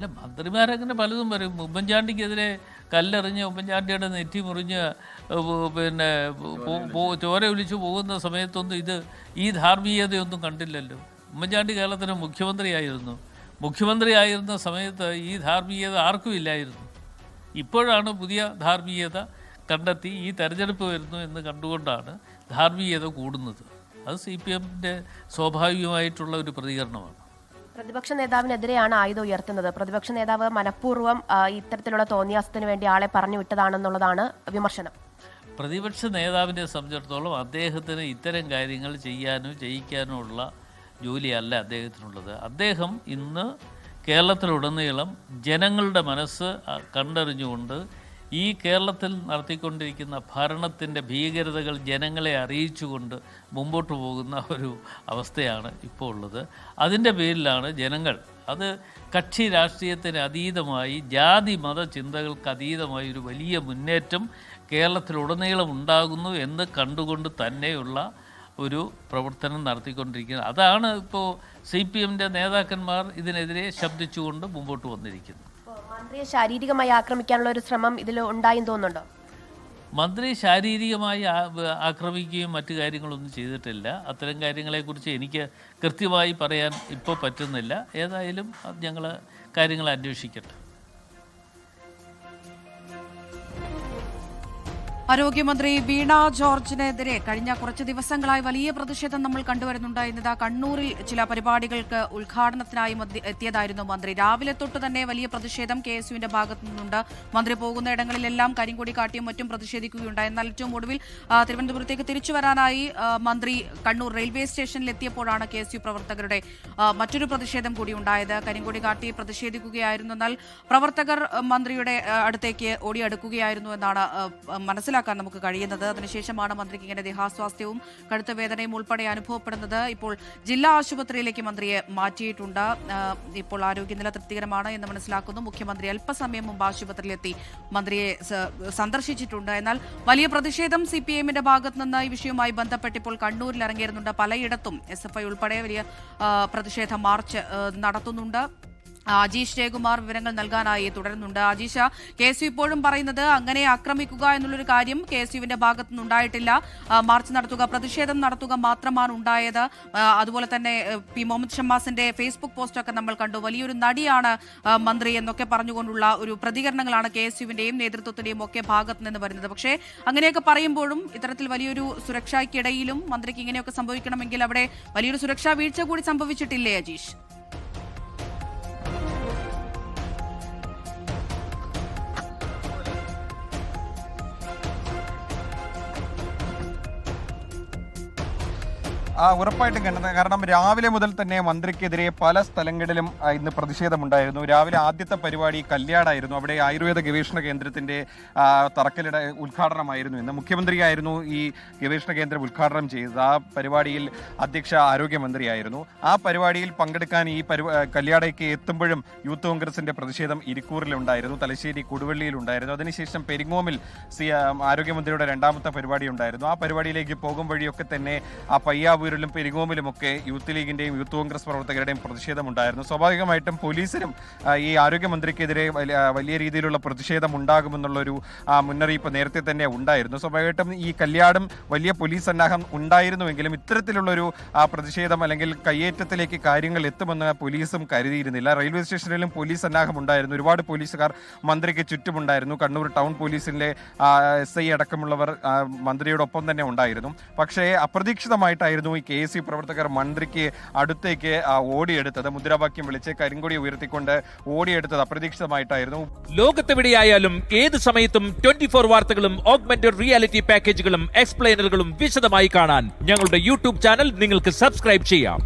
അല്ല, മന്ത്രിമാരങ്ങനെ പലതും പറയും. ഉമ്മൻചാണ്ടിക്കെതിരെ കല്ലെറിഞ്ഞ് ഉമ്മൻചാണ്ടിയുടെ നെറ്റി മുറിഞ്ഞ് പിന്നെ ചോര ഒലിച്ചു പോകുന്ന സമയത്തൊന്നും ഈ ധാർമ്മികതയൊന്നും കണ്ടില്ലല്ലോ. ഉമ്മൻചാണ്ടി കേരളത്തിന് മുഖ്യമന്ത്രിയായിരുന്ന സമയത്ത് ഈ ധാർമ്മികത ആർക്കും ഇല്ലായിരുന്നു. ഇപ്പോഴാണ് പുതിയ ധാർമ്മികത കണ്ടെത്തി ഈ തെരഞ്ഞെടുപ്പ് വരുന്നു എന്ന് കണ്ടുകൊണ്ടാണ് ധാർമ്മികത കൂടുന്നത്. അത് CPMൻ്റെ സ്വാഭാവികമായിട്ടുള്ള ഒരു പ്രതികരണമാണ്. പ്രതിപക്ഷ നേതാവിനെതിരെയാണ് ആയുധം ഉയർത്തുന്നത്. പ്രതിപക്ഷ നേതാവ് മനഃപൂർവ്വം ഇത്തരത്തിലുള്ള തോന്നിയാസത്തിന് വേണ്ടി ആളെ പറഞ്ഞു വിട്ടതാണെന്നുള്ളതാണ് വിമർശനം. പ്രതിപക്ഷ നേതാവിനെ സംബന്ധിച്ചിടത്തോളം അദ്ദേഹത്തിന് ഇത്തരം കാര്യങ്ങൾ ചെയ്യാനോ ചെയ്യിക്കാനോ ഉള്ള ജോലിയല്ല അദ്ദേഹത്തിനുള്ളത്. അദ്ദേഹം ഇന്ന് കേരളത്തിലുടനീളം ജനങ്ങളുടെ മനസ്സ് കണ്ടറിഞ്ഞുകൊണ്ട് ഈ കേരളത്തിൽ നടത്തിക്കൊണ്ടിരിക്കുന്ന ഭരണത്തിൻ്റെ ഭീകരതകൾ ജനങ്ങളെ അറിയിച്ചുകൊണ്ട് മുമ്പോട്ട് പോകുന്ന ഒരു അവസ്ഥയാണ് ഇപ്പോൾ ഉള്ളത്. അതിൻ്റെ പേരിലാണ് ജനങ്ങൾ അത് കക്ഷി രാഷ്ട്രീയത്തിന് അതീതമായി ജാതി മത ചിന്തകൾക്ക് അതീതമായി ഒരു വലിയ മുന്നേറ്റം കേരളത്തിലുടനീളം ഉണ്ടാകുന്നു എന്ന് കണ്ടുകൊണ്ട് തന്നെയുള്ള ഒരു പ്രവർത്തനം നടത്തിക്കൊണ്ടിരിക്കുന്നത്. അതാണ് ഇപ്പോൾ CPMൻ്റെ നേതാക്കന്മാർ ഇതിനെതിരെ ശബ്ദിച്ചുകൊണ്ട് മുമ്പോട്ട് വന്നിരിക്കുന്നത്. മന്ത്രിയെ ശാരീരികമായി ആക്രമിക്കാനുള്ള ഒരു ശ്രമം ഇതിൽ ഉണ്ടായെന്ന് തോന്നുന്നുണ്ടോ? മന്ത്രി ശാരീരികമായി ആക്രമിക്കുകയും മറ്റു കാര്യങ്ങളൊന്നും ചെയ്തിട്ടില്ല. അത്തരം കാര്യങ്ങളെക്കുറിച്ച് എനിക്ക് കൃത്യമായി പറയാൻ ഇപ്പോൾ പറ്റുന്നില്ല. ഏതായാലും ഞങ്ങൾ കാര്യങ്ങൾ അന്വേഷിക്കട്ടെ. ആരോഗ്യമന്ത്രി വീണ ജോർജിനെതിരെ കഴിഞ്ഞ കുറച്ച് ദിവസങ്ങളായി വലിയ പ്രതിഷേധം നമ്മൾ കണ്ടുവരുന്നുണ്ടായിരുന്നത്. കണ്ണൂരിൽ ചില പരിപാടികൾക്ക് ഉദ്ഘാടനത്തിനായി എത്തിയതായിരുന്നു മന്ത്രി. രാവിലെ തൊട്ട് തന്നെ വലിയ പ്രതിഷേധം KSUവിന്റെ ഭാഗത്തു നിന്നുണ്ട്. മന്ത്രി പോകുന്ന ഇടങ്ങളിലെല്ലാം കരിങ്കൊടി കാട്ടിയും മറ്റും പ്രതിഷേധിക്കുകയുണ്ടായി. എന്നാൽ ഏറ്റവും ഒടുവിൽ തിരുവനന്തപുരത്തേക്ക് തിരിച്ചു വരാനായി മന്ത്രി കണ്ണൂർ റെയിൽവേ സ്റ്റേഷനിൽ എത്തിയപ്പോഴാണ് KSU പ്രവർത്തകരുടെ മറ്റൊരു പ്രതിഷേധം കൂടി ഉണ്ടായത്. കരിങ്കൊടി കാട്ടി പ്രതിഷേധിക്കുകയായിരുന്നു. എന്നാൽ പ്രവർത്തകർ മന്ത്രിയുടെ അടുത്തേക്ക് ഓടിയടുക്കുകയായിരുന്നു എന്നാണ് മനസ്സിലാക്കാൻ നമുക്ക് കഴിയുന്നത്. അതിനുശേഷമാണ് മന്ത്രിക്ക് ഇങ്ങനെ ദേഹാസ്വാസ്ഥ്യവും കടുത്ത വേദനയും ഉൾപ്പെടെ അനുഭവപ്പെടുന്നത്. ഇപ്പോൾ ജില്ലാ ആശുപത്രിയിലേക്ക് മന്ത്രിയെ മാറ്റിയിട്ടുണ്ട്. ഇപ്പോൾ ആരോഗ്യനില തൃപ്തികരമാണ് എന്ന് മനസ്സിലാക്കുന്നു. മുഖ്യമന്ത്രി അല്പസമയം മുമ്പ് ആശുപത്രിയിലെത്തി മന്ത്രിയെ സന്ദർശിച്ചിട്ടുണ്ട്. എന്നാൽ വലിയ പ്രതിഷേധം CPMന്റെ ഭാഗത്തു നിന്ന് ഈ വിഷയവുമായി ബന്ധപ്പെട്ട് ഇപ്പോൾ കണ്ണൂരിൽ ഇറങ്ങിയിരുന്നുണ്ട്. പലയിടത്തും SFI ഉൾപ്പെടെ വലിയ പ്രതിഷേധ മാർച്ച് നടത്തുന്നുണ്ട്. അജീഷ് ജയകുമാർ വിവരങ്ങൾ നൽകാനായി തുടരുന്നുണ്ട്. അജീഷ, KSU ഇപ്പോഴും പറയുന്നത് അങ്ങനെ ആക്രമിക്കുക എന്നുള്ളൊരു കാര്യം KSUവിന്റെ ഭാഗത്തു നിന്നുണ്ടായിട്ടില്ല. മാർച്ച് നടത്തുക, പ്രതിഷേധം നടത്തുക മാത്രമാണ് ഉണ്ടായത്. അതുപോലെ തന്നെ P മുഹമ്മദ് ഷമ്മാസിന്റെ ഫേസ്ബുക്ക് പോസ്റ്റൊക്കെ നമ്മൾ കണ്ടു. വലിയൊരു നടിയാണ് മന്ത്രി എന്നൊക്കെ പറഞ്ഞുകൊണ്ടുള്ള ഒരു പ്രതികരണങ്ങളാണ് KSUവിന്റെയും നേതൃത്വത്തിന്റെയും ഒക്കെ ഭാഗത്ത് നിന്ന് വരുന്നത്. പക്ഷേ അങ്ങനെയൊക്കെ പറയുമ്പോഴും ഇത്തരത്തിൽ വലിയൊരു സുരക്ഷയ്ക്കിടയിലും മന്ത്രിക്ക് ഇങ്ങനെയൊക്കെ സംഭവിക്കണമെങ്കിൽ അവിടെ വലിയൊരു സുരക്ഷാ വീഴ്ച കൂടി സംഭവിച്ചിട്ടില്ലേ അജീഷ്? ഉറപ്പായിട്ടും കണ്ടത്. കാരണം രാവിലെ മുതൽ തന്നെ മന്ത്രിക്കെതിരെ പല സ്ഥലങ്ങളിലും ഇന്ന് പ്രതിഷേധമുണ്ടായിരുന്നു. രാവിലെ ആദ്യത്തെ പരിപാടി കല്യാടായിരുന്നു. അവിടെ ആയുർവേദ ഗവേഷണ കേന്ദ്രത്തിന്റെ തറക്കല്ലിട ഉദ്ഘാടനമായിരുന്നു. ഇന്ന് മുഖ്യമന്ത്രിയായിരുന്നു ഈ ഗവേഷണ കേന്ദ്രം ഉദ്ഘാടനം ചെയ്തത്. ആ പരിപാടിയിൽ അധ്യക്ഷ ആരോഗ്യമന്ത്രിയായിരുന്നു. ആ പരിപാടിയിൽ പങ്കെടുക്കാൻ ഈ കല്യാടയ്ക്ക് എത്തുമ്പോഴും യൂത്ത് കോൺഗ്രസിന്റെ പ്രതിഷേധം ഇരിക്കൂറിലുണ്ടായിരുന്നു, തലശ്ശേരി കൊടുവള്ളിയിലുണ്ടായിരുന്നു. അതിനുശേഷം പെരിങ്ങോമിൽ ആരോഗ്യമന്ത്രിയുടെ രണ്ടാമത്തെ പരിപാടി ഉണ്ടായിരുന്നു. ആ പരിപാടിയിലേക്ക് പോകും വഴിയൊക്കെ തന്നെ ആ പയ്യാവൂരിലും പെരിങ്ങോമിലുമൊക്കെ യൂത്ത് ലീഗിന്റെയും യൂത്ത് കോൺഗ്രസ് പ്രവർത്തകരുടെയും പ്രതിഷേധമുണ്ടായിരുന്നു. സ്വാഭാവികമായിട്ടും പോലീസിനും ഈ ആരോഗ്യമന്ത്രിക്കെതിരെ വലിയ രീതിയിലുള്ള പ്രതിഷേധം ഉണ്ടാകുമെന്നുള്ളൊരു മുന്നറിയിപ്പ് നേരത്തെ തന്നെ ഉണ്ടായിരുന്നു. സ്വാഭാവികമായിട്ടും ഈ കല്യാടും വലിയ പോലീസ് സന്നാഹം ഉണ്ടായിരുന്നുവെങ്കിലും ഇത്തരത്തിലുള്ളൊരു പ്രതിഷേധം അല്ലെങ്കിൽ കയ്യേറ്റത്തിലേക്ക് കാര്യങ്ങൾ എത്തുമെന്ന് പോലീസും കരുതിയിരുന്നില്ല. റെയിൽവേ സ്റ്റേഷനിലും പോലീസ് സന്നാഹം ഉണ്ടായിരുന്നു. ഒരുപാട് പോലീസുകാർ മന്ത്രിക്ക് ചുറ്റുമുണ്ടായിരുന്നു. കണ്ണൂർ ടൗൺ പോലീസിലെ SI അടക്കമുള്ളവർ മന്ത്രിയോടൊപ്പം തന്നെ ഉണ്ടായിരുന്നു. പക്ഷേ അപ്രതീക്ഷിതമായിട്ടായിരുന്നു ഈ KSU പ്രവർത്തകർ മന്ത്രിക്ക് അടുത്തേക്ക് ഓടിയെടുത്തത്. മുദ്രാവാക്യം വിളിച്ച് കരിങ്കൊടി ഉയർത്തിക്കൊണ്ട് ഓടിയെടുത്തത് അപ്രതീക്ഷിതമായിട്ടായിരുന്നു. ലോകത്തെവിടെയായാലും ഏത് സമയത്തും 24 വാർത്തകളും ഓഗ്മെന്റഡ് റിയാലിറ്റി പാക്കേജുകളും എക്സ്പ്ലെയിനറുകളും വിശദമായി കാണാൻ ഞങ്ങളുടെ YouTube ചാനൽ നിങ്ങൾക്ക് സബ്സ്ക്രൈബ് ചെയ്യാം.